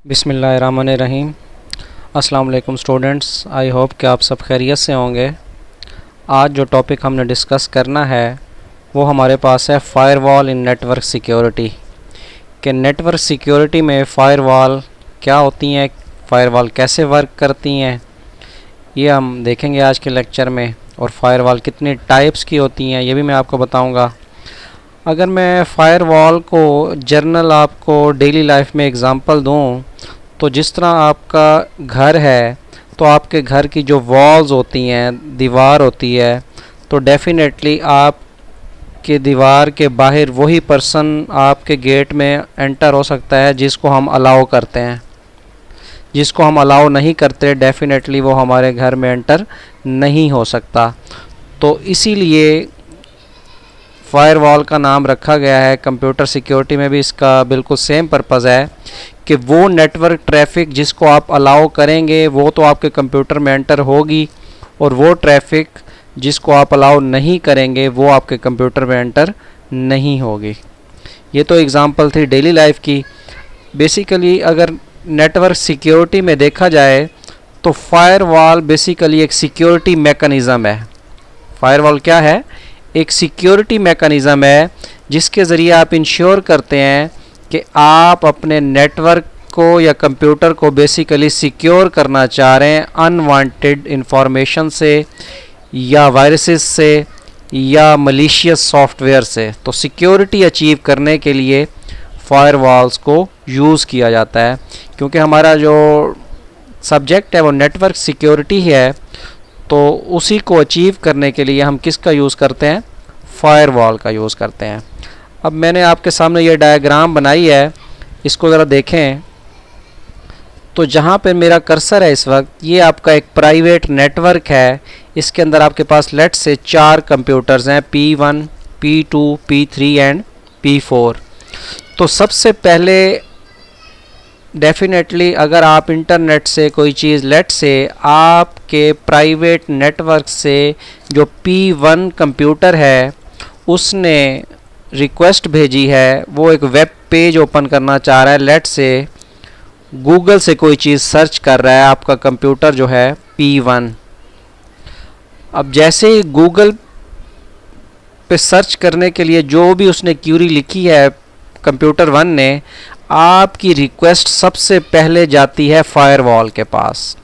बिस्मिल्लाहिर्रहमानिर्रहीम। अस्सलाम वालेकुम स्टूडेंट्स, आई होप कि आप सब खैरियत से होंगे। आज जो टॉपिक हमने डिस्कस करना है वो हमारे पास है फ़ायरवॉल इन नेटवर्क सिक्योरिटी। कि नेटवर्क सिक्योरिटी में फ़ायरवॉल क्या होती हैं, फ़ायरवॉल कैसे वर्क करती हैं, ये हम देखेंगे आज के लेक्चर में। और फ़ायरवॉल कितनी टाइप्स की होती हैं ये भी मैं आपको बताऊंगा। अगर मैं फ़ायरवॉल को जर्नल आपको डेली लाइफ में एग्ज़ाम्पल दूं, तो जिस तरह आपका घर है तो आपके घर की जो वॉल्स होती हैं, दीवार होती है, तो डेफिनेटली आपके दीवार के बाहर वही पर्सन आपके गेट में एंटर हो सकता है जिसको हम अलाउ करते हैं। जिसको हम अलाउ नहीं करते डेफिनेटली वो हमारे घर में एंटर नहीं हो सकता। तो इसीलिए फ़ायरवॉल का नाम रखा गया है। कंप्यूटर सिक्योरिटी में भी इसका बिल्कुल सेम पर्पज़ है कि वो नेटवर्क ट्रैफिक जिसको आप अलाउ करेंगे वो तो आपके कंप्यूटर में एंटर होगी, और वो ट्रैफिक जिसको आप अलाउ नहीं करेंगे वो आपके कंप्यूटर में एंटर नहीं होगी। ये तो एग्ज़ाम्पल थी डेली लाइफ की। बेसिकली अगर नेटवर्क सिक्योरिटी में देखा जाए तो फ़ायरवॉल बेसिकली एक सिक्योरिटी मैकेनिज़्म है। फ़ायरवॉल क्या है? एक सिक्योरिटी मैकेनिज़्म है जिसके ज़रिए आप इंश्योर करते हैं कि आप अपने नेटवर्क को या कंप्यूटर को बेसिकली सिक्योर करना चाह रहे हैं अनवांटेड इंफॉर्मेशन से या वायरसेस से या मलिशियस सॉफ्टवेयर से। तो सिक्योरिटी अचीव करने के लिए फ़ायरवॉल्स को यूज़ किया जाता है। क्योंकि हमारा जो सब्जेक्ट है वो नेटवर्क सिक्योरिटी है, तो उसी को अचीव करने के लिए हम किसका यूज़ करते हैं? फ़ायरवॉल का यूज़ करते हैं। अब मैंने आपके सामने ये डायग्राम बनाई है, इसको ज़रा देखें। तो जहाँ पे मेरा कर्सर है इस वक्त, ये आपका एक प्राइवेट नेटवर्क है। इसके अंदर आपके पास लेट से 4 कंप्यूटर्स हैं, P1, P2, P3 and P4। तो सबसे पहले डेफिनेटली अगर आप इंटरनेट से कोई चीज़ लेट से आपके प्राइवेट नेटवर्क से जो P1 कंप्यूटर है उसने रिक्वेस्ट भेजी है, वो एक वेब पेज ओपन करना चाह रहा है, लेट से गूगल से कोई चीज़ सर्च कर रहा है आपका कंप्यूटर जो है P1। अब जैसे ही गूगल पे सर्च करने के लिए जो भी उसने क्यूरी लिखी है कंप्यूटर 1 ने, आपकी रिक्वेस्ट सबसे पहले जाती है फ़ायरवॉल के पास।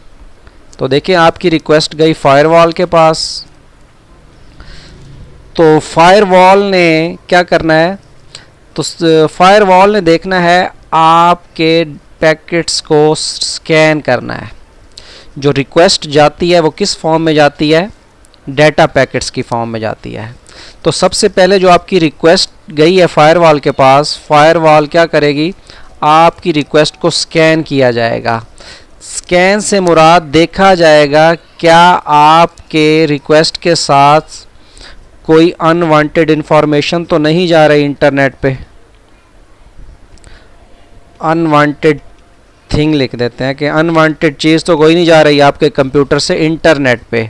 तो देखिए आपकी रिक्वेस्ट गई फ़ायरवॉल के पास। तो फ़ायरवॉल ने क्या करना है? तो फ़ायरवॉल ने देखना है आपके पैकेट्स को स्कैन करना है। जो रिक्वेस्ट जाती है वो किस फॉर्म में जाती है? डेटा पैकेट्स की फॉर्म में जाती है। तो सबसे पहले जो आपकी रिक्वेस्ट गई है फ़ायरवॉल के पास, फ़ायरवॉल क्या करेगी? आपकी रिक्वेस्ट को स्कैन किया जाएगा। स्कैन से मुराद देखा जाएगा क्या आपके रिक्वेस्ट के साथ कोई अनवांटेड इंफॉर्मेशन तो नहीं जा रही इंटरनेट पे। अनवांटेड थिंग लिख देते हैं कि अनवांटेड चीज़ तो कोई नहीं जा रही आपके कंप्यूटर से इंटरनेट पे।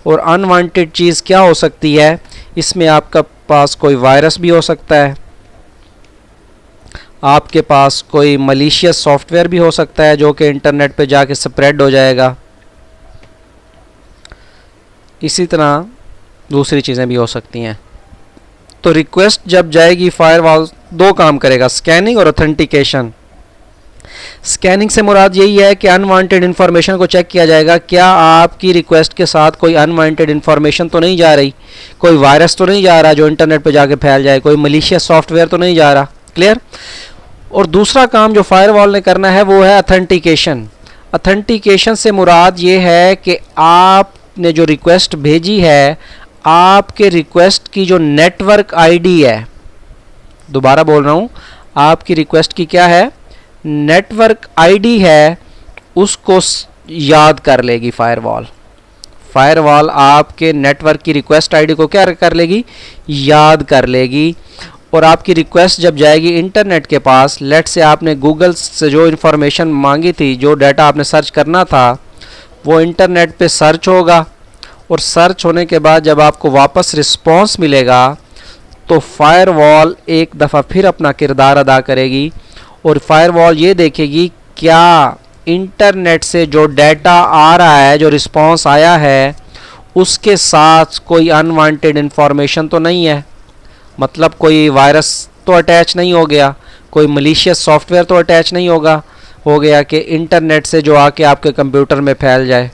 और अनवांटेड चीज़ क्या हो सकती है? इसमें आपका पास कोई वायरस भी हो सकता है, आपके पास कोई मलिशियस सॉफ्टवेयर भी हो सकता है जो कि इंटरनेट पे जाके स्प्रेड हो जाएगा। इसी तरह दूसरी चीज़ें भी हो सकती हैं। तो रिक्वेस्ट जब जाएगी फ़ायरवॉल 2 काम करेगा, स्कैनिंग और ऑथेंटिकेशन। स्कैनिंग से मुराद यही है कि अनवांटेड इन्फॉर्मेशन को चेक किया जाएगा, क्या आपकी रिक्वेस्ट के साथ कोई अनवांटेड इन्फॉर्मेशन तो नहीं जा रही, कोई वायरस तो नहीं जा रहा जो इंटरनेट पे जाके फैल जाए, कोई मलिशियस सॉफ्टवेयर तो नहीं जा रहा। क्लियर? और दूसरा काम जो फ़ायरवॉल ने करना है वो है ऑथेंटिकेशन। ऑथेंटिकेशन से मुराद ये है कि आपने जो रिक्वेस्ट भेजी है, आपके रिक्वेस्ट की जो नेटवर्क आईडी है, दोबारा बोल रहा हूँ, आपकी रिक्वेस्ट की क्या है? नेटवर्क आईडी है, उसको याद कर लेगी फ़ायरवॉल। फ़ायरवॉल आपके नेटवर्क की रिक्वेस्ट आईडी को क्या कर लेगी? याद कर लेगी। और आपकी रिक्वेस्ट जब जाएगी इंटरनेट के पास, लेट से आपने गूगल से जो इन्फॉर्मेशन मांगी थी, जो डाटा आपने सर्च करना था, वो इंटरनेट पे सर्च होगा। और सर्च होने के बाद जब आपको वापस रिस्पॉन्स मिलेगा तो फ़ायरवॉल एक दफ़ा फिर अपना किरदार अदा करेगी और फायरवॉल ये देखेगी क्या इंटरनेट से जो डाटा आ रहा है, जो रिस्पॉन्स आया है, उसके साथ कोई अनवांटेड इन्फॉर्मेशन तो नहीं है। मतलब कोई वायरस तो अटैच नहीं हो गया, कोई मलिशियस सॉफ्टवेयर तो अटैच नहीं हो गया कि इंटरनेट से जो आके आपके कंप्यूटर में फैल जाए।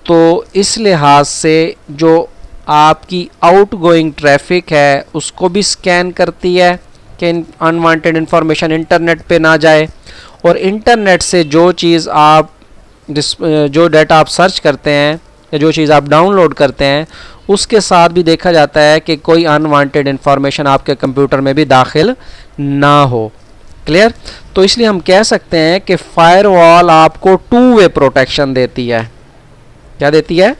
तो इस लिहाज से जो आपकी आउटगोइंग ट्रैफिक है उसको भी स्कैन करती है कि अनवांटेड इन्फॉर्मेशन इंटरनेट पे ना जाए, और इंटरनेट से जो चीज़ आप जो डाटा आप सर्च करते हैं या जो चीज़ आप डाउनलोड करते हैं उसके साथ भी देखा जाता है कि कोई अनवांटेड इन्फॉर्मेशन आपके कंप्यूटर में भी दाखिल ना हो। क्लियर? तो इसलिए हम कह सकते हैं कि फायरवॉल आपको टू वे प्रोटेक्शन देती है। क्या देती है?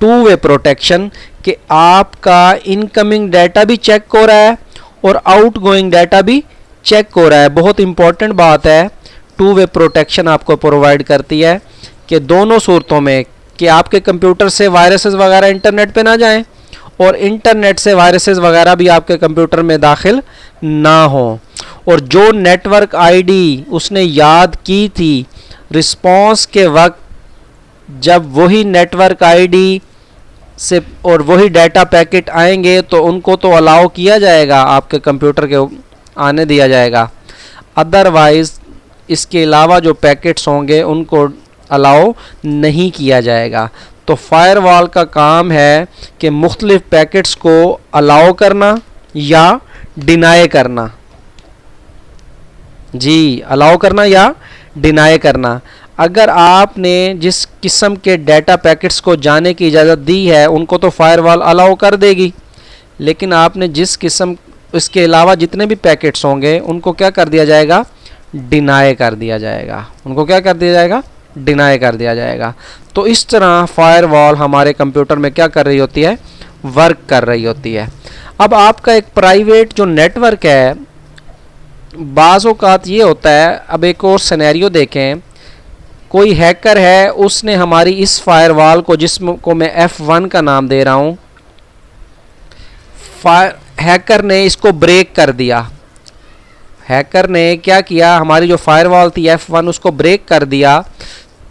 टू वे प्रोटेक्शन, कि आपका इनकमिंग डाटा भी चेक हो रहा है और आउटगोइंग डाटा भी चेक हो रहा है। बहुत इंपॉर्टेंट बात है, टू वे प्रोटेक्शन आपको प्रोवाइड करती है कि दोनों सूरतों में कि आपके कंप्यूटर से वायरसेस वगैरह इंटरनेट पे ना जाएं और इंटरनेट से वायरसेस वगैरह भी आपके कंप्यूटर में दाखिल ना हो। और जो नेटवर्क आईडी उसने याद की थी रिस्पॉन्स के वक्त, जब वही नेटवर्क आईडी से और वही डाटा पैकेट आएंगे तो उनको तो अलाउ किया जाएगा, आपके कंप्यूटर के आने दिया जाएगा। अदरवाइज़ इसके अलावा जो पैकेट्स होंगे उनको अलाउ नहीं किया जाएगा। तो फायरवॉल का काम है कि मुख्तलिफ पैकेट्स को अलाउ करना या डिनाई करना। जी, अलाउ करना या डिनाई करना। अगर आपने जिस किस्म के डाटा पैकेट्स को जाने की इजाज़त दी है उनको तो फायरवॉल अलाउ कर देगी, लेकिन आपने जिस किस्म, इसके अलावा जितने भी पैकेट्स होंगे उनको क्या कर दिया जाएगा? डिनाई कर दिया जाएगा। उनको क्या कर दिया जाएगा? डिनाई कर दिया जाएगा। तो इस तरह फायरवॉल हमारे कंप्यूटर में क्या कर रही होती है? वर्क कर रही होती है। अब आपका एक प्राइवेट जो नेटवर्क है, बाज़ औक़ात ये होता है, अब एक और सिनेरियो देखें, कोई हैकर है, उसने हमारी इस फायरवॉल को, जिसको मैं F1 का नाम दे रहा हूँ, हैकर ने इसको ब्रेक कर दिया। हैकर ने क्या किया? हमारी जो फायरवॉल थी F1 उसको ब्रेक कर दिया।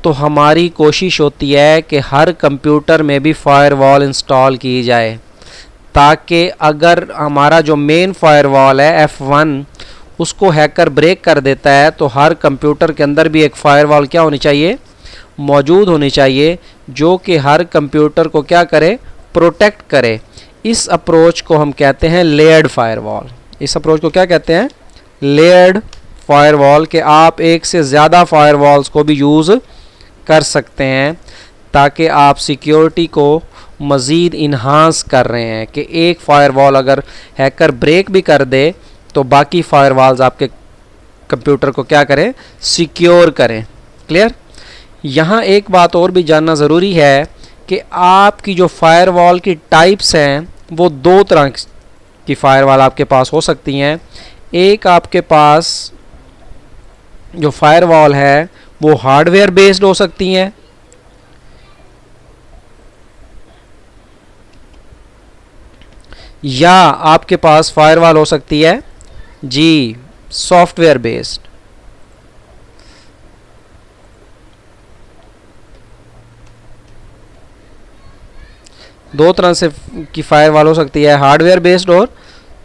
तो हमारी कोशिश होती है कि हर कंप्यूटर में भी फायरवॉल इंस्टॉल की जाए, ताकि अगर हमारा जो मेन फायरवॉल है F1 उसको हैकर ब्रेक कर देता है तो हर कंप्यूटर के अंदर भी एक फ़ायरवॉल क्या होनी चाहिए? मौजूद होनी चाहिए, जो कि हर कंप्यूटर को क्या करे? प्रोटेक्ट करे। इस अप्रोच को हम कहते हैं लेयर्ड फायरवॉल। इस अप्रोच को क्या कहते हैं? Layered firewall. के आप एक से ज़्यादा फायरवॉल्स को भी यूज़ कर सकते हैं, ताकि आप सिक्योरिटी को मज़ीद इन्हांस कर रहे हैं कि एक फ़ायरवॉल अगर हैकर ब्रेक भी कर दे तो बाकी फायरवॉल्स आपके कंप्यूटर को क्या करें? सिक्योर करें। क्लियर? यहाँ एक बात और भी जानना ज़रूरी है कि आपकी जो फायरवॉल की टाइप्स हैं वो दो तरह की फायरवॉल आपके पास हो सकती हैं। एक आपके पास जो फायरवॉल है वो हार्डवेयर बेस्ड हो सकती हैं, या आपके पास फायरवॉल हो सकती है जी सॉफ्टवेयर बेस्ड। दो तरह से की फायरवॉल हो सकती है, हार्डवेयर बेस्ड और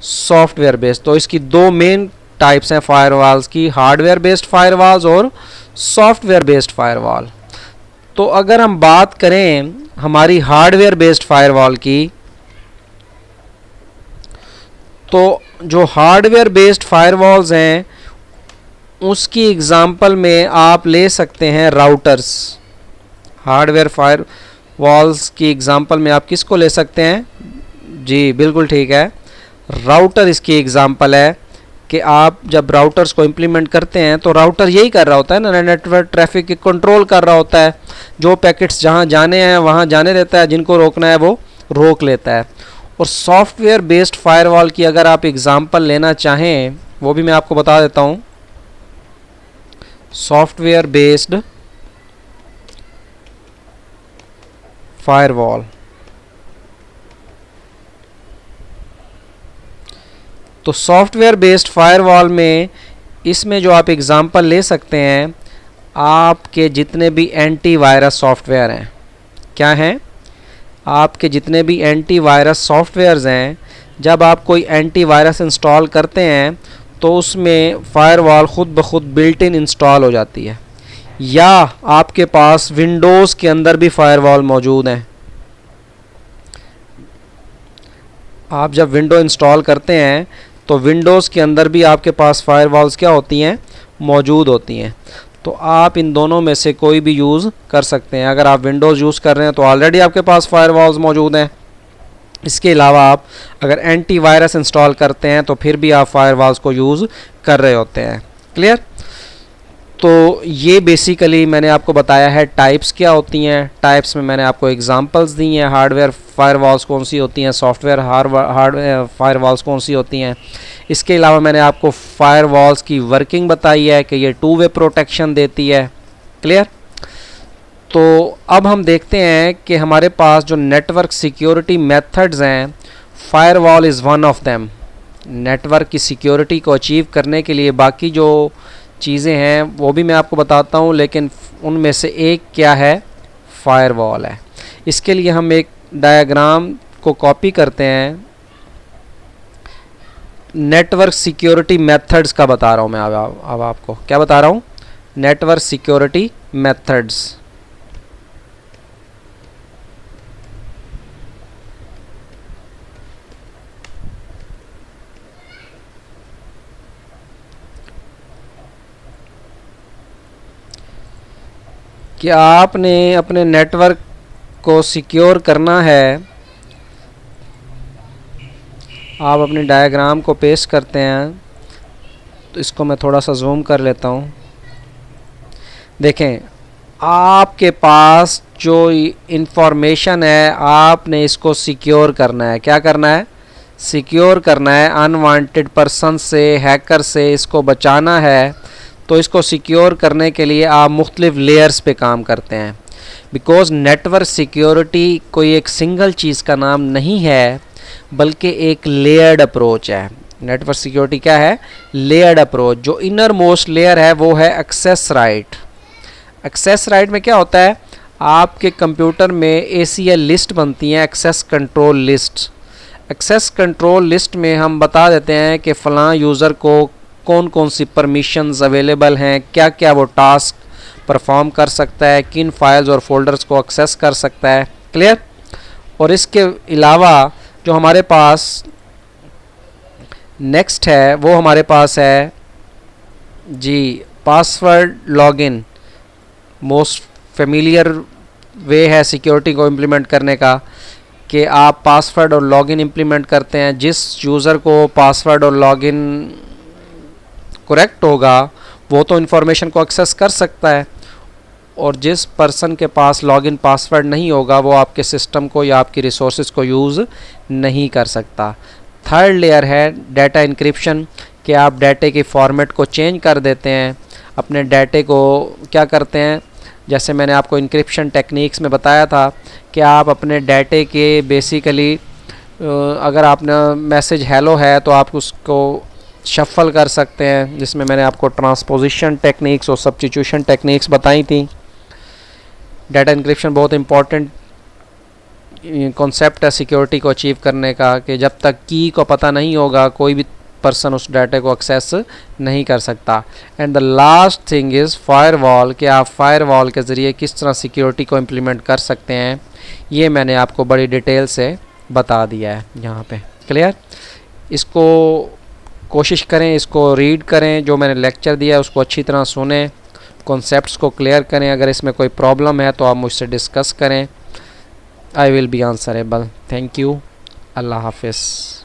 सॉफ्टवेयर बेस्ड। तो इसकी दो मेन टाइप्स हैं फायरवॉल्स की, हार्डवेयर बेस्ड फायरवॉल्स और सॉफ्टवेयर बेस्ड फायरवॉल। तो अगर हम बात करें हमारी हार्डवेयर बेस्ड फायरवॉल की, तो जो हार्डवेयर बेस्ड फायरवॉल्स हैं उसकी एग्जांपल में आप ले सकते हैं राउटर्स। हार्डवेयर फायरवॉल्स की एग्जांपल में आप किसको ले सकते हैं? जी बिल्कुल ठीक है, राउटर इसकी एग्जांपल है कि आप जब राउटर्स को इम्प्लीमेंट करते हैं तो राउटर यही कर रहा होता है ना, नेटवर्क ट्रैफिक की कंट्रोल कर रहा होता है। जो पैकेट्स जहाँ जाने हैं वहाँ जाने देता है, जिनको रोकना है वो रोक लेता है। और सॉफ्टवेयर बेस्ड फायरवॉल की अगर आप एग्जांपल लेना चाहें वो भी मैं आपको बता देता हूँ। सॉफ्टवेयर बेस्ड फायरवॉल, तो सॉफ्टवेयर बेस्ड फायरवॉल में इसमें जो आप एग्ज़ाम्पल ले सकते हैं, आपके जितने भी एंटीवायरस सॉफ्टवेयर हैं, क्या हैं, आपके जितने भी एंटीवायरस सॉफ्टवेयर्स हैं, जब आप कोई एंटीवायरस इंस्टॉल करते हैं तो उसमें फ़ायरवॉल ख़ुद ब खुद बिल्ट इन इंस्टॉल हो जाती है, या आपके पास विंडोज़ के अंदर भी फ़ायरवॉल मौजूद हैं। आप जब विंडो इंस्टॉल करते हैं तो विंडोज़ के अंदर भी आपके पास फ़ायरवॉल्स क्या होती हैं, मौजूद होती हैं। तो आप इन दोनों में से कोई भी यूज़ कर सकते हैं। अगर आप विंडोज़ यूज़ कर रहे हैं तो ऑलरेडी आपके पास फ़ायरवॉल्स मौजूद हैं। इसके अलावा आप अगर एंटीवायरस इंस्टॉल करते हैं तो फिर भी आप फ़ायरवॉल्स को यूज़ कर रहे होते हैं। क्लियर? तो ये बेसिकली मैंने आपको बताया है टाइप्स क्या होती हैं। टाइप्स में मैंने आपको एग्जांपल्स दी हैं, हार्डवेयर फ़ायरवॉल्स कौन सी होती हैं, सॉफ्टवेयर हार्डवेयर फ़ायरवॉल्स कौन सी होती हैं। इसके अलावा मैंने आपको फ़ायरवॉल्स की वर्किंग बताई है कि ये 2 वे प्रोटेक्शन देती है। क्लियर? तो अब हम देखते हैं कि हमारे पास जो नेटवर्क सिक्योरिटी मेथड्स हैं, firewall is one of them. Network की सिक्योरिटी को अचीव करने के लिए बाकी जो चीज़ें हैं वो भी मैं आपको बताता हूँ, लेकिन उनमें से एक क्या है, फ़ायरवॉल है। इसके लिए हम एक डायग्राम को कॉपी करते हैं। नेटवर्क सिक्योरिटी मेथड्स का बता रहा हूँ मैं अब आपको क्या बता रहा हूँ, नेटवर्क सिक्योरिटी मेथड्स। कि आपने अपने नेटवर्क को सिक्योर करना है, आप अपनी डायग्राम को पेस्ट करते हैं। तो इसको मैं थोड़ा सा जूम कर लेता हूँ। देखें, आपके पास जो इंफॉर्मेशन है आपने इसको सिक्योर करना है। क्या करना है, सिक्योर करना है। अनवांटेड पर्सन से, हैकर से इसको बचाना है। तो इसको सिक्योर करने के लिए आप मुख्तलिफ लेयर्स पे काम करते हैं। बिकॉज़ नेटवर्क सिक्योरिटी कोई एक सिंगल चीज़ का नाम नहीं है, बल्कि एक लेयर्ड अप्रोच है। नेटवर्क सिक्योरिटी क्या है, लेयर्ड अप्रोच। जो इनर मोस्ट लेयर है वो है एक्सेस राइट। एक्सेस राइट में क्या होता है, आपके कंप्यूटर में ACL लिस्ट बनती है, access control list. Access control list में हम बता देते हैं कि फ़लाँ यूज़र को कौन कौन सी परमिशंस अवेलेबल हैं, क्या क्या वो टास्क परफॉर्म कर सकता है, किन फाइल्स और फोल्डर्स को एक्सेस कर सकता है। क्लियर? और इसके अलावा जो हमारे पास नेक्स्ट है वो हमारे पास है जी पासवर्ड लॉगिन। मोस्ट फेमिलियर वे है सिक्योरिटी को इम्प्लीमेंट करने का कि आप पासवर्ड और लॉगिन इम्प्लीमेंट करते हैं। जिस यूज़र को पासवर्ड और लॉगिन करेक्ट होगा वो तो इन्फॉर्मेशन को एक्सेस कर सकता है, और जिस पर्सन के पास लॉगिन पासवर्ड नहीं होगा वो आपके सिस्टम को या आपकी रिसोर्सेज को यूज़ नहीं कर सकता। थर्ड लेयर है डाटा इंक्रिप्शन, कि आप डाटे के फॉर्मेट को चेंज कर देते हैं। अपने डाटे को क्या करते हैं, जैसे मैंने आपको इंक्रिप्शन टेक्निक्स में बताया था कि आप अपने डाटे के बेसिकली अगर आपने मैसेज हेलो है तो आप उसको शफल कर सकते हैं, जिसमें मैंने आपको ट्रांसपोजिशन टेक्निक्स और सब्स्टिट्यूशन टेक्निक्स बताई थी। डाटा इंक्रिप्शन बहुत इंपॉर्टेंट कॉन्सेप्ट है सिक्योरिटी को अचीव करने का, कि जब तक की को पता नहीं होगा कोई भी पर्सन उस डाटा को एक्सेस नहीं कर सकता। And the last thing is firewall, कि आप फायरवॉल के ज़रिए किस तरह सिक्योरिटी को इम्प्लीमेंट कर सकते हैं। ये मैंने आपको बड़ी डिटेल से बता दिया है यहाँ पे। क्लियर? इसको कोशिश करें, इसको रीड करें, जो मैंने लेक्चर दिया है उसको अच्छी तरह सुनें, कॉन्सेप्ट्स को क्लियर करें। अगर इसमें कोई प्रॉब्लम है तो आप मुझसे डिस्कस करें, I will be answerable. Thank you, Allah हाफिज़।